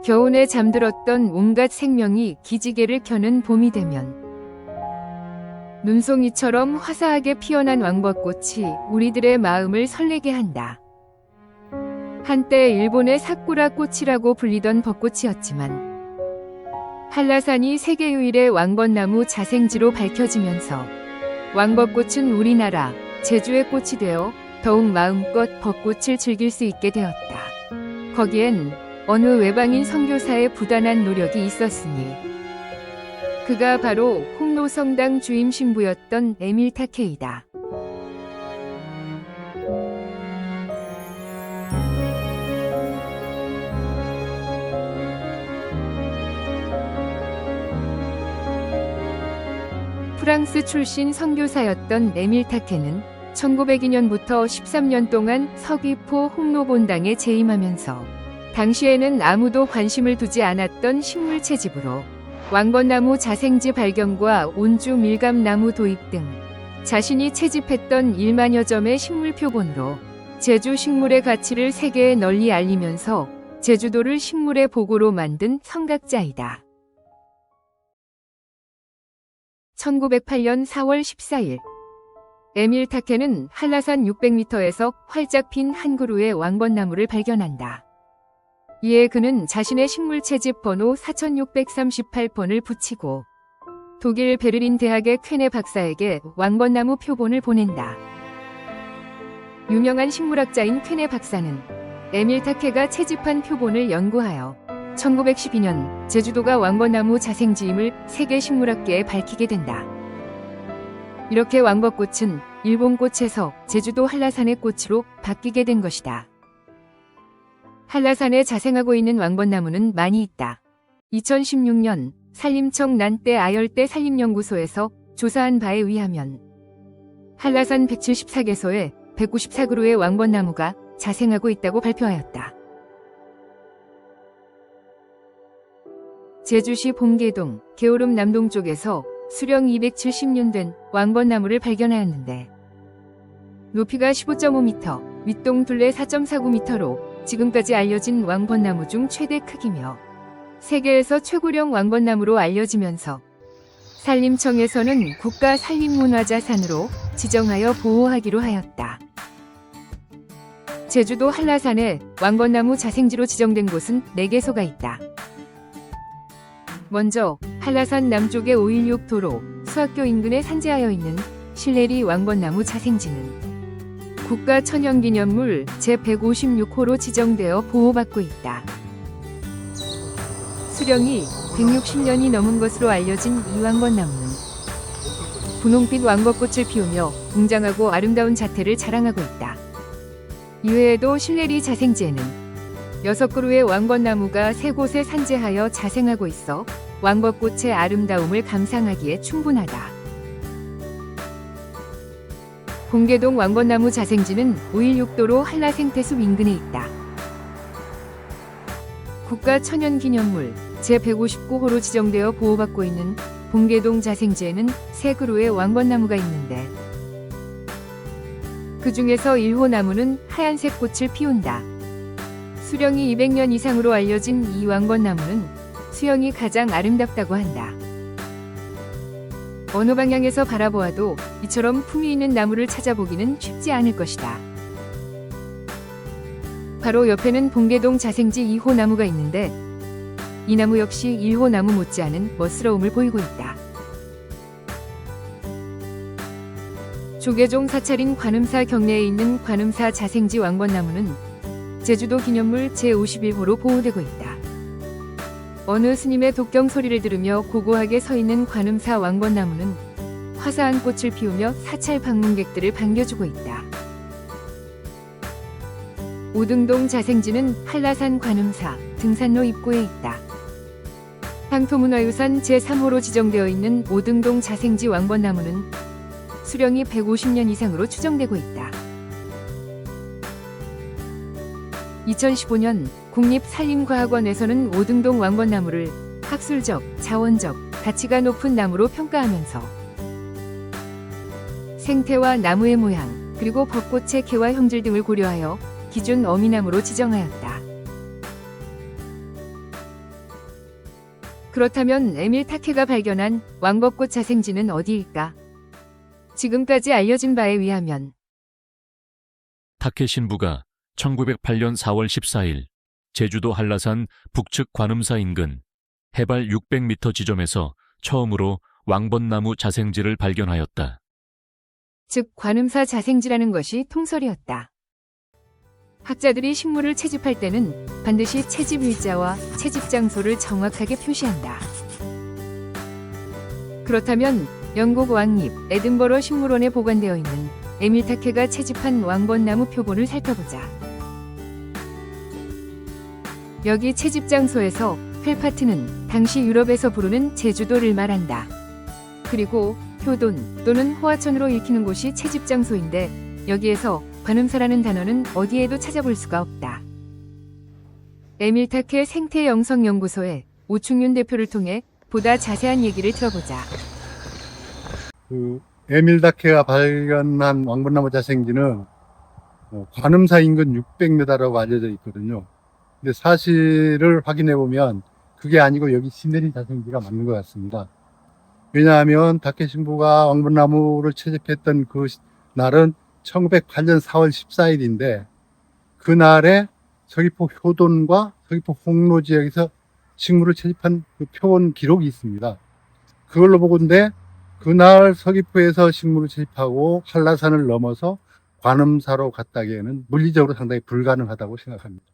겨우내 잠들었던 온갖 생명이 기지개를 켜는 봄이 되면 눈송이처럼 화사하게 피어난 왕벚꽃이 우리들의 마음을 설레게 한다. 한때 일본의 사쿠라 꽃이라고 불리던 벚꽃이었지만 한라산이 세계 유일의 왕벚나무 자생지로 밝혀지면서 왕벚꽃은 우리나라 제주의 꽃이 되어 더욱 마음껏 벚꽃을 즐길 수 있게 되었다. 거기엔 어느 외방인 선교사의 부단한 노력이 있었으니 그가 바로 홍로성당 주임 신부였던 에밀 타케이다. 프랑스 출신 선교사였던 에밀 타케는 1902년부터 13년 동안 서귀포 홍로본당에 재임하면서 당시에는 아무도 관심을 두지 않았던 식물 채집으로 왕벚나무 자생지 발견과 온주 밀감나무 도입 등 자신이 채집했던 1만여 점의 식물 표본으로 제주 식물의 가치를 세계에 널리 알리면서 제주도를 식물의 보고로 만든 성각자이다. 1908년 4월 14일 에밀 타케는 한라산 600m에서 활짝 핀 한 그루의 왕벚나무를 발견한다. 이에 그는 자신의 식물 채집 번호 4638번을 붙이고 독일 베르린 대학의 쾌네 박사에게 왕벚나무 표본을 보낸다. 유명한 식물학자인 쾌네 박사는 에밀 타케가 채집한 표본을 연구하여 1912년 제주도가 왕벚나무 자생지임을 세계식물학계에 밝히게 된다. 이렇게 왕벚꽃은 일본꽃에서 제주도 한라산의 꽃으로 바뀌게 된 것이다. 한라산에 자생하고 있는 왕벚나무는 많이 있다. 2016년 산림청 난대 아열대 산림연구소에서 조사한 바에 의하면 한라산 174개소에 194그루의 왕벚나무가 자생하고 있다고 발표하였다. 제주시 봉계동, 개오름 남동쪽에서 수령 270년 된 왕벚나무를 발견하였는데 높이가 15.5m, 윗동 둘레 4.49m로 지금까지 알려진 왕벚나무 중 최대 크기며 세계에서 최고령 왕벚나무로 알려지면서 산림청에서는 국가산림문화자산으로 지정하여 보호하기로 하였다. 제주도 한라산에 왕벚나무 자생지로 지정된 곳은 4개소가 있다. 먼저 한라산 남쪽의 516 도로 수학교 인근에 산재하여 있는 실내리 왕벚나무 자생지는 국가천연기념물 제156호로 지정되어 보호받고 있다. 수령이 160년이 넘은 것으로 알려진 이 왕벚나무는 분홍빛 왕벚꽃을 피우며 웅장하고 아름다운 자태를 자랑하고 있다. 이외에도 실내리 자생지에는 6그루의 왕벚나무가 3곳에 산재하여 자생하고 있어 왕벚꽃의 아름다움을 감상하기에 충분하다. 봉계동 왕벚나무 자생지는 516도로 한라생태숲 인근에 있다. 국가천연기념물 제159호로 지정되어 보호받고 있는 봉계동 자생지에는 3그루의 왕벚나무가 있는데 그 중에서 1호 나무는 하얀색 꽃을 피운다. 수령이 200년 이상으로 알려진 이 왕벚나무는 수영이 가장 아름답다고 한다. 어느 방향에서 바라보아도 이처럼 품위 있는 나무를 찾아보기는 쉽지 않을 것이다. 바로 옆에는 봉계동 자생지 2호 나무가 있는데 이 나무 역시 1호 나무 못지않은 멋스러움을 보이고 있다. 조계종 사찰인 관음사 경내에 있는 관음사 자생지 왕벚나무는 제주도 기념물 제51호로 보호되고 있다. 어느 스님의 독경 소리를 들으며 고고하게 서 있는 관음사 왕벚나무는 화사한 꽃을 피우며 사찰 방문객들을 반겨주고 있다. 오등동 자생지는 한라산 관음사 등산로 입구에 있다. 향토문화유산 제3호로 지정되어 있는 오등동 자생지 왕벚나무는 수령이 150년 이상으로 추정되고 있다. 2015년 국립산림과학원에서는 오등동 왕벚나무를 학술적, 자원적 가치가 높은 나무로 평가하면서 생태와 나무의 모양, 그리고 벚꽃의 개화 형질 등을 고려하여 기준 어미나무로 지정하였다. 그렇다면 에밀 타케가 발견한 왕벚꽃 자생지는 어디일까? 지금까지 알려진 바에 의하면 타케 신부가 1908년 4월 14일 제주도 한라산 북측 관음사 인근 해발 600m 지점에서 처음으로 왕벚나무 자생지를 발견하였다. 즉 관음사 자생지라는 것이 통설이었다. 학자들이 식물을 채집할 때는 반드시 채집 일자와 채집 장소를 정확하게 표시한다. 그렇다면 영국 왕립 에든버러 식물원에 보관되어 있는 에밀 타케가 채집한 왕벚나무 표본을 살펴보자. 여기 채집 장소에서 펠파트는 당시 유럽에서 부르는 제주도를 말한다. 그리고 효돈 또는 호화천으로 읽히는 곳이 채집 장소인데 여기에서 관음사라는 단어는 어디에도 찾아볼 수가 없다. 에밀 타케 생태영성연구소의 오충윤 대표를 통해 보다 자세한 얘기를 들어보자. 에밀 타케가 발견한 왕벚나무 자생지는 관음사 인근 600m라고 알려져 있거든요. 근데 사실을 확인해 보면 그게 아니고 여기 시네리 자생지가 맞는 것 같습니다. 왜냐하면 타케 신부가 왕벚나무를 채집했던 그 날은 1908년 4월 14일인데 그날에 서귀포 효돈과 서귀포 홍로 지역에서 식물을 채집한 그 표본 기록이 있습니다. 그걸로 보건대 그날 서귀포에서 식물을 채집하고 한라산을 넘어서 관음사로 갔다기에는 물리적으로 상당히 불가능하다고 생각합니다.